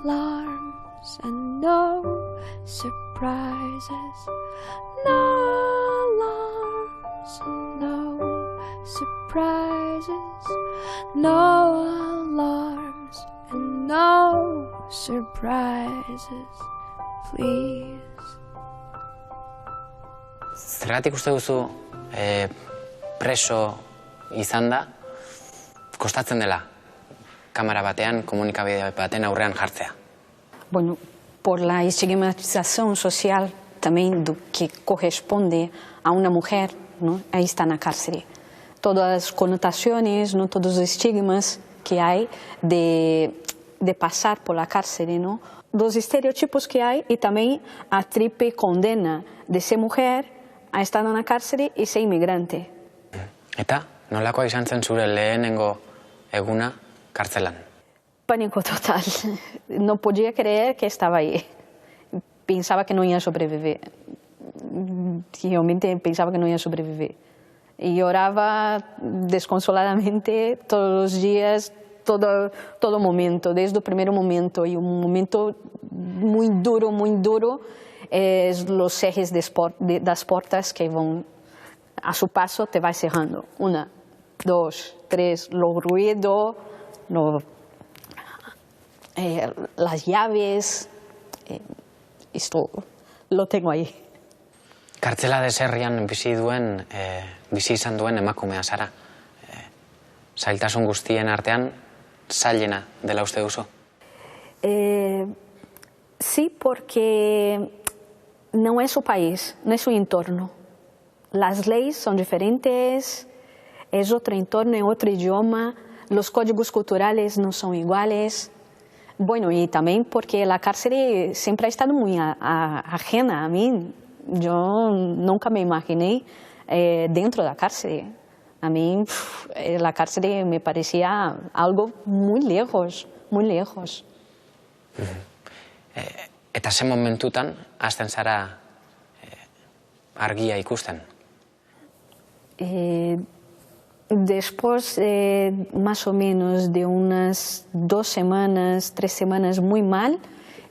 Speaker 1: alarms and no surprises, no alarms and no surprises, no alarms and no surprises, please.
Speaker 2: Zergatik uste duzu preso izan da, kostatzen dela kamera batean, komunikabide baten aurrean jartzea?
Speaker 10: Bueno, por la estigmatización social también que corresponde a una mujer, ¿no? Ahí está en la cárcel. Todas las connotaciones, ¿no? Todos los estigmas que hay de pasar por la cárcel, ¿no? Los estereotipos que hay y también a triple condena de ser mujer, a estar en la cárcel y ser inmigrante.
Speaker 2: Eta, nolakoa izan zen zure lehenengo eguna kartzelan?
Speaker 10: Pánico total. No podía creer que estaba ahí. Pensaba que no iba a sobrevivir. Realmente pensaba que no iba a sobrevivir. Y lloraba desconsoladamente todos los días, todo momento, desde el primer momento. Y un momento muy duro, es los ejes de las puertas que van a su paso, te va cerrando. 1, 2, 3, los ruidos, las llaves, esto lo tengo ahí.
Speaker 2: Kartzela deserrian bizi izan duen emakumea zara. Zailtasun guztien artean, zailena dela uste duzu?
Speaker 10: Sí, porque no es su país, no es su entorno. Las leyes son diferentes, es otro entorno, es otro idioma, los códigos culturales no son iguales. Bueno, y también porque la cárcel siempre ha estado muy ajena a mí. Yo nunca me imaginé dentro de la cárcel. A mí la cárcel me parecía algo muy lejos, muy lejos.
Speaker 2: Eta ze momentutan hasten zara argia ikusten?
Speaker 10: Después, más o menos de unas 2 semanas, 3 semanas muy mal,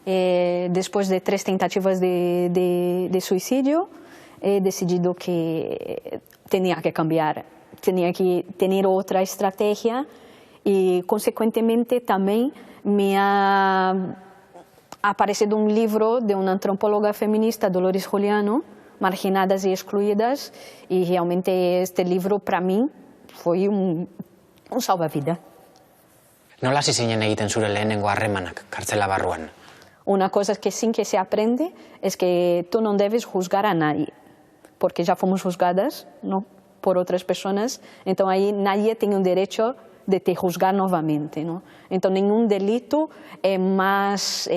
Speaker 10: después de 3 tentativas de suicidio, he decidido que tenía que cambiar, tenía que tener otra estrategia y consecuentemente también me ha aparecido un libro de una antropóloga feminista, Dolores Juliano, Marginadas y Excluidas, y realmente este libro para mí fue un salvavidas.
Speaker 2: Nola hasi zinen egiten zure lehenengo harremanak kartzela barruan?
Speaker 10: Una cosa que sí que se aprende es que tú no debes juzgar a nadie, porque ya fuimos juzgadas, ¿no?, por otras personas, entonces ahí nadie tiene un derecho de te juzgar nuevamente, ¿no? Entonces ningún delito es más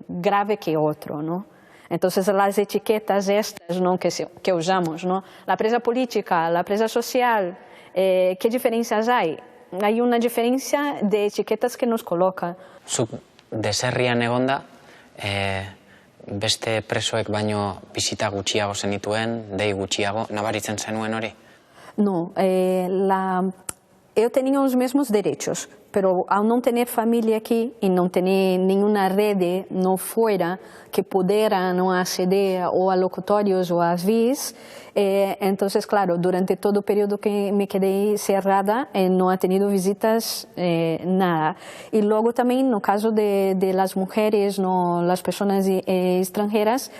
Speaker 10: grave que otro, ¿no? Entonces las etiquetas estas, ¿no?, que usamos, ¿no?, la presa política, la presa social, ¿qué diferencias hay? Hay una diferencia de etiquetas que nos coloca.
Speaker 2: Zuk deserrian egonda, beste presoek baino bisita gutxiago zenituen, dei gutxiago, nabaritzen zenuen hori?
Speaker 10: No, yo tenía los mismos derechos, pero al no tener familia aquí y no tener ninguna red no fuera que pudiera no acceder o a locutorios o a VIS, entonces claro, durante todo el periodo que me quedé cerrada no ha tenido visitas nada. Y luego también, no caso de las mujeres, no, las personas extranjeras,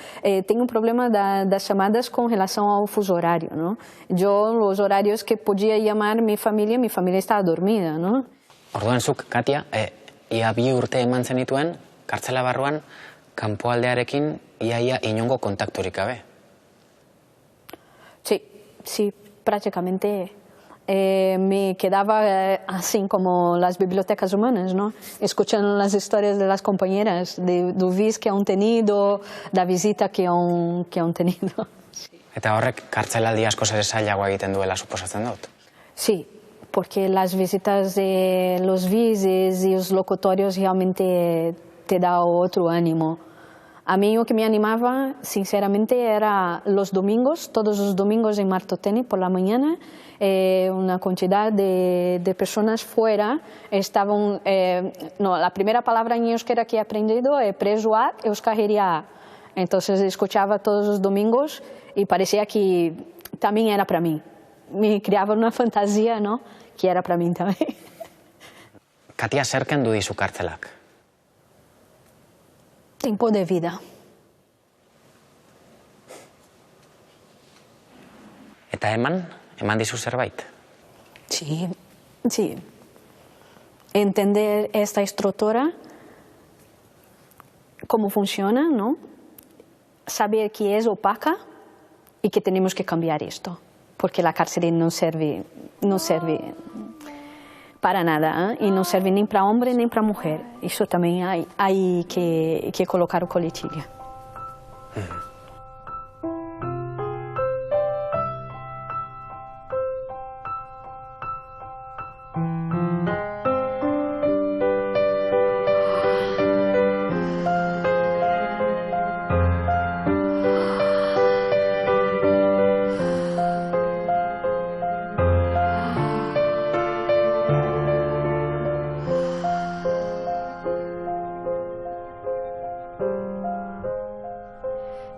Speaker 10: tengo un problema de las llamadas con relación al fuso horario, ¿no? Yo, los horarios que podía llamar mi familia estaba dormida, ¿no?
Speaker 2: Orduan zuk, Katia, ia 2 urte eman zenituen, kartzela barruan, kanpoaldearekin ia inongo kontakturik gabe.
Speaker 10: Sí, prácticamente me quedaba así como las bibliotecas humanas, ¿no? Escuchando las historias de las compañeras, de VIS que han tenido, la visita que han tenido.
Speaker 2: Eta horrek kartzelaldi asko ere zailagoa egiten duela suposatzen dut?
Speaker 10: Sí, porque las visitas de los VIS y los locutorios realmente te da otro ánimo. A mí lo que me animaba, sinceramente, era los domingos, todos los domingos en Martotene por la mañana, una cantidad de personas fuera estaban, la primera palabra en euskera que he aprendido es presoak euskarria. Entonces escuchaba todos los domingos y parecía que también era para mí. Me creaba una fantasía, ¿no?, que era para mí también.
Speaker 2: Katia, zer kendu dizu kartzelak?
Speaker 10: Tiempo de vida.
Speaker 2: Eta eman dizu zerbait?
Speaker 10: Sí. Entender esta estructura, cómo funciona, ¿no? Saber que es opaca y que tenemos que cambiar esto, porque la cárcel no sirve para nada, y no sirve ni para hombre ni para mujer. Eso también hay que colocar o colectivo.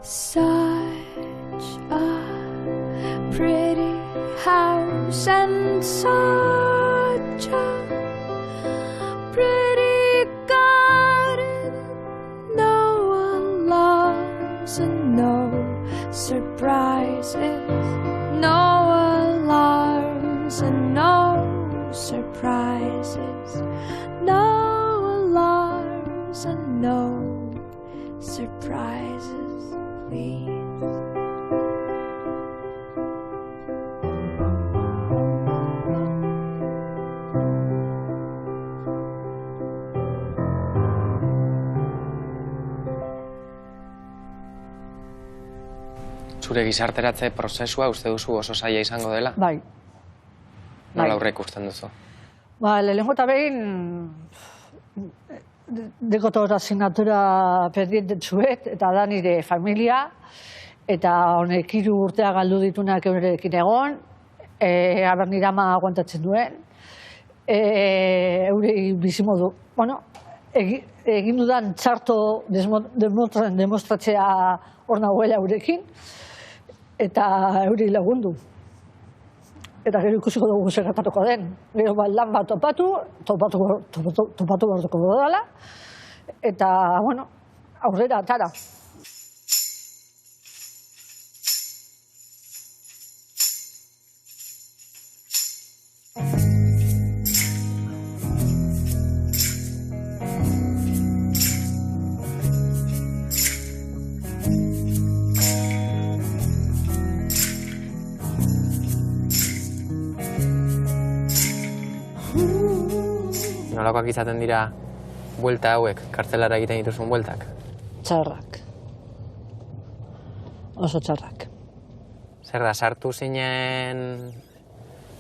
Speaker 1: Such a pretty house and such a pretty garden. No alarms and no surprises. No alarms and no surprises. No alarms and no surprises. Please.
Speaker 2: Zure gizarteratze prozesua uste duzu oso zaila izango dela?
Speaker 3: Bai.
Speaker 2: Nola aurre ikusten duzu?
Speaker 3: Lehenengo eta behin, dekotor asignatura pendiente zuet, eta da nire familia, eta honek 3 urtea galdu ditunak eurekin egon, aber nire ama aguantatzen duen, eurei bizimodu, egin dudan txarto demostratzea hor nagoela eurekin, eta eurei lagundu. Eta gero ikusiko dugu zer gertatuko den. Gero lan bat topatu behar dela, eta, bueno, aurrera atara.
Speaker 2: Nolakoak izaten dira buelta hauek, kartzelara egiten dituzun bueltak?
Speaker 3: Txarrak. Oso txarrak.
Speaker 2: Zer da, sartu zinen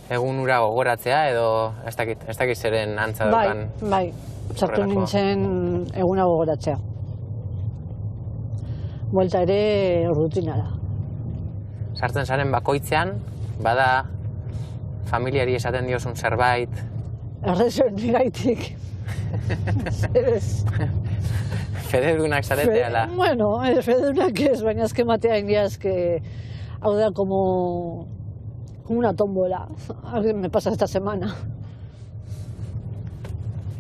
Speaker 2: egunura gogoratzea edo ez dakit zeren antza daukan?
Speaker 3: Bai, sartu nintzen eguna gogoratzea. Buelta ere rutina da.
Speaker 2: Sartzen zaren bakoitzean, bada familiari esaten diozun zerbait?
Speaker 3: Errezen gaitik.
Speaker 2: Fededunak zarete, ala?
Speaker 3: Bueno, fededunak ez, baina azken batea india hau da como una tómbola. Me pasa esta semana.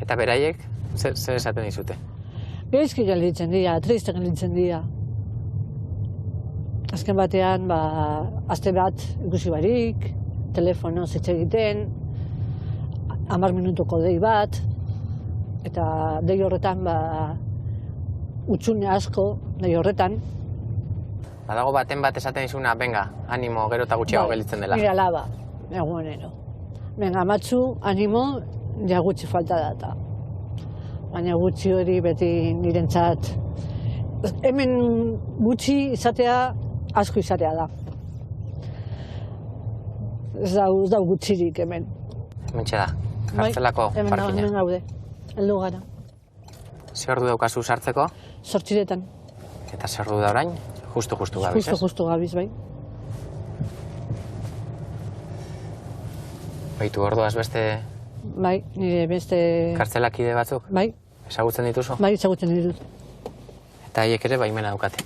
Speaker 2: Eta beraiek, zer esaten dizute?
Speaker 3: Gaizki gelditzen dira, triste gelditzen dira. Azken batean, aste bat ikusi barik, telefonoz hitz egiten, 10 minutuko dei bat, eta dei horretan, utxune asko, dei horretan.
Speaker 2: Badago baten bat esaten dizuna, venga, animo, gero eta gutxiago gelditzen dela.
Speaker 3: Nire alaba, egunero. Venga, amatxu, animo, ja gutxi falta data. Baina gutxi hori beti nirentzat. Hemen gutxi izatea, asko izatea da. Ez da gutxirik hemen.
Speaker 2: Hementxe da, kartzelako parkina.
Speaker 3: Hemen gaude, heldu gara.
Speaker 2: Zer ordu daukazu sartzeko?
Speaker 3: 8:00.
Speaker 2: Eta zer ordu da orain? Justu gabiz, ez?
Speaker 3: Justu gabiz, bai.
Speaker 2: Baitu orduaz beste...
Speaker 3: Bai, nire beste...
Speaker 2: Kartzelakide batzuk?
Speaker 3: Bai.
Speaker 2: Ezagutzen dituzu?
Speaker 3: Bai, ezagutzen ditut.
Speaker 2: Eta haiek ere baimena daukate?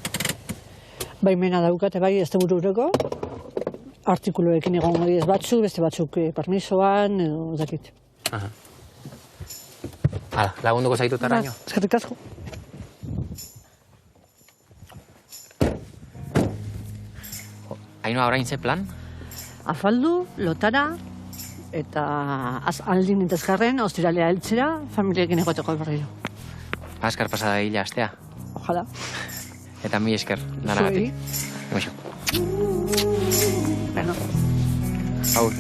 Speaker 3: Baimena daukate, bai, ez burureko. Artikuluekin egon ez batzuk, beste batzuk permisoan, edo dakit.
Speaker 2: Hala, lagunduko zaitut arraino?
Speaker 3: Eskerrik asko.
Speaker 2: Ainhoa, orain ze plan?
Speaker 3: Afaldu, lotara, eta aldin eta azkarren, ostiralea heltzera, familiekin egoteko berriro.
Speaker 2: Azkar pasada hila astea.
Speaker 3: Ojalá.
Speaker 2: Eta mi esker, lanagatik. Goxo.
Speaker 3: Bueno.
Speaker 2: Aur.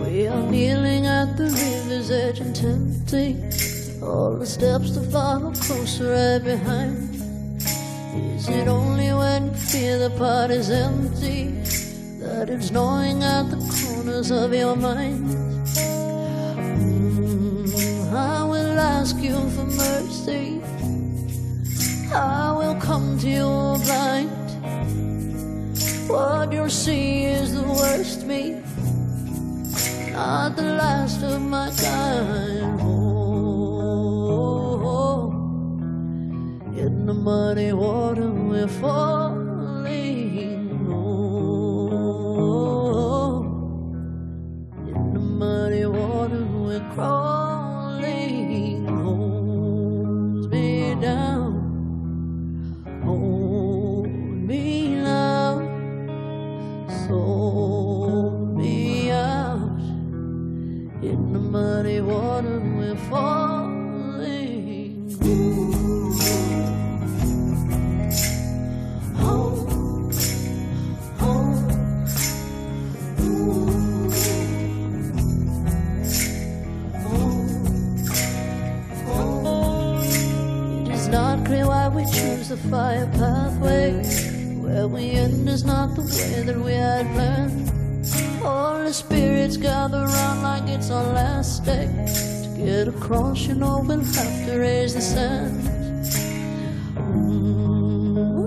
Speaker 11: We are kneeling at the river's edge and tempting all the steps to follow closer right behind. Is it only when you feel the pot is empty that it's gnawing at the corners of your mind? I will ask you for mercy. I will come to you blind. What you'll see is the worst me, not the last of my kind. Oh, in the muddy water we're falling. Oh, in the muddy water we're crawling. Hold me down, hold me now, sold me out. In the muddy water we're falling. It is not clear why we choose the fire pathway. Where we end is not the way that we had planned. All the spirits gather round like it's our last day. To get across, you know we'll have to raise the sand.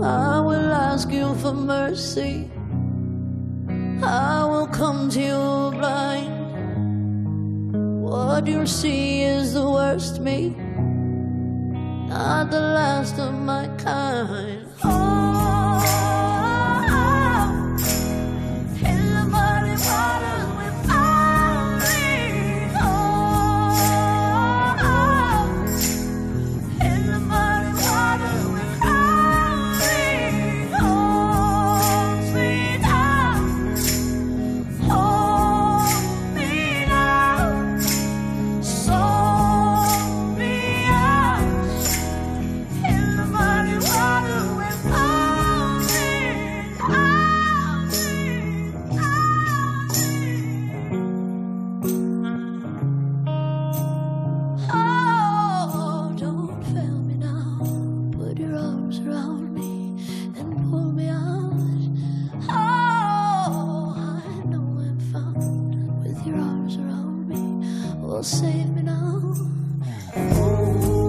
Speaker 11: I will ask you for mercy. I will come to you blind. What what you'll see is the worst me, not the last of my kind. Oh, in the muddy waters without me. Oh, in the muddy waters without me. Hold me now, hold me now, sold me out. In the muddy water without me, oh, don't fail me now. Put your arms around me and pull me out. Oh, I know I'm found with your arms around me. Will save me now. Oh.